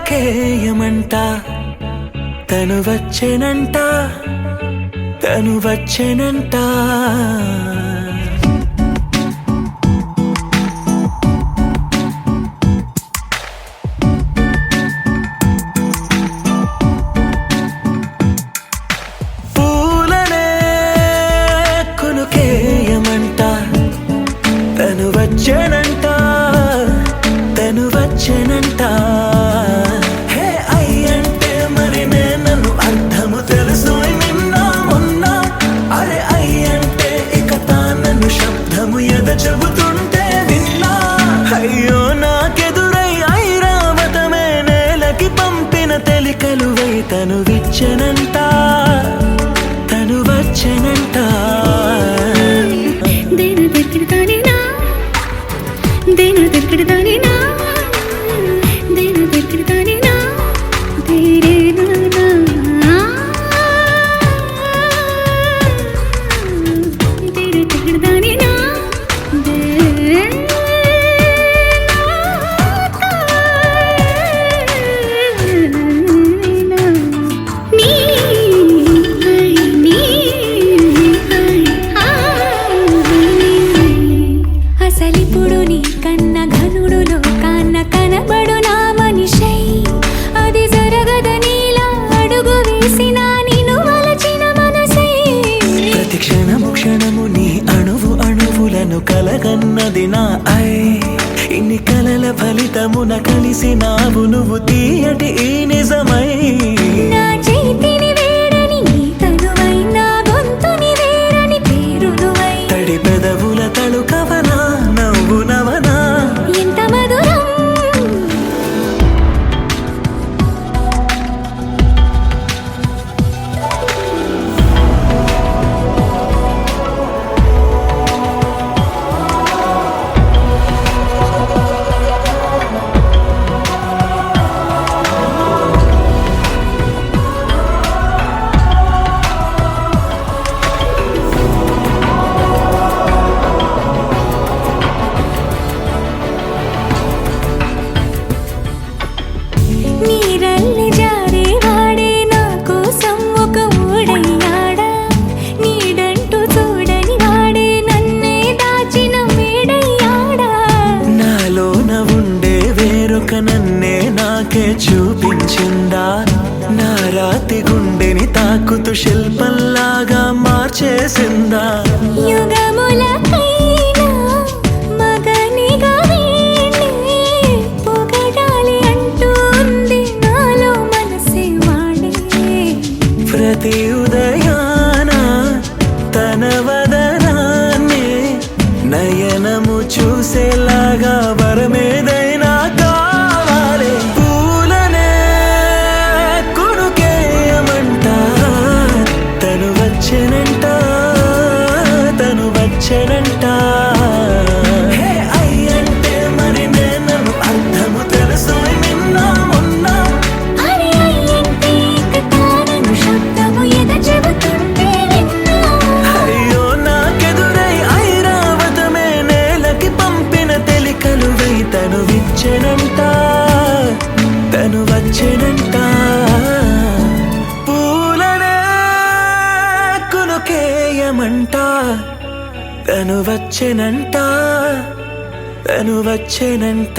కొనుకేయమంట తను వచ్చెనంట తను వచ్చెనంట పూలనే కొనుకేయమంట తను వచ్చెనంట తను వచ్చెనంట హే అయ్యంటే మరి నన్ను అర్థము తెలుసు నిన్న మొన్న అరే అయ్యంటే ఇక తానను శబ్దము ఎద చెబుతుంటే విన్నా అయ్యో నాకెదురై ఐరావతమే నేలకి పంపిన తెలికలువై తను విచ్చెనంట తను వచ్చెనంట అసలిప్పుడు నీ కన్న ఘనుడులో కాన్న కనబడు నా మనిషై అది జరగదనిలా అడుగు వేసిన నిన్ను వలచిన మనసై ప్రతి క్షణము క్షణము నీ అణువు అణువులను కలగన్నది నా ఐ ఇన్ని కలల ఫలితమున కలిసినావు నువ్వు తీయటి ఈ నిజమై నా చేతిని వేడని నీ తనువై నా గొంతుని వేరని పేరు నువ్వై తడి పెదవుల తళుకవనా నవ్వు నవనా ఎంత మధురం నీరల్లి జారే వాడే నా కోసం ఒక ఊడయ్యాడా నీడంటూ చూడని వాడే నన్నే దాచిన మేడయ్యాడా నాలోన ఉండే వేరొక నన్నే నాకే చూపించిందా నా రాతి గుండెని తాకుతూ శిల్పంలాగా మార్చేసిందా యుగములకైనా మగనిగా వీణ్ణి పొగడాలి అంటూ ఉంది నాలో మనసే వాడే ప్రతి ఉదయాన తన వదనాన్ని నయనము చూసేలాగా వరమేదైనా కావాలి పూలనే కొనుకేయమంట తను వచ్చెనంట తను వచ్చెనంట హే అయ్యంటే మరి నన్ను అర్థము తెలుసు నిన్న మొన్న అరే అయ్యంటే ఇక తానను శబ్దము ఎద చెబుతుంటే విన్నా అయ్యో నాకెదురై ఐరావతమే నేలకి పంపిన తెలికలువై తను విచ్చెనంట తను వచ్చెనంట పూలనే కొనుకేయమంట తను వచ్చెనంట తను వచ్చెనంట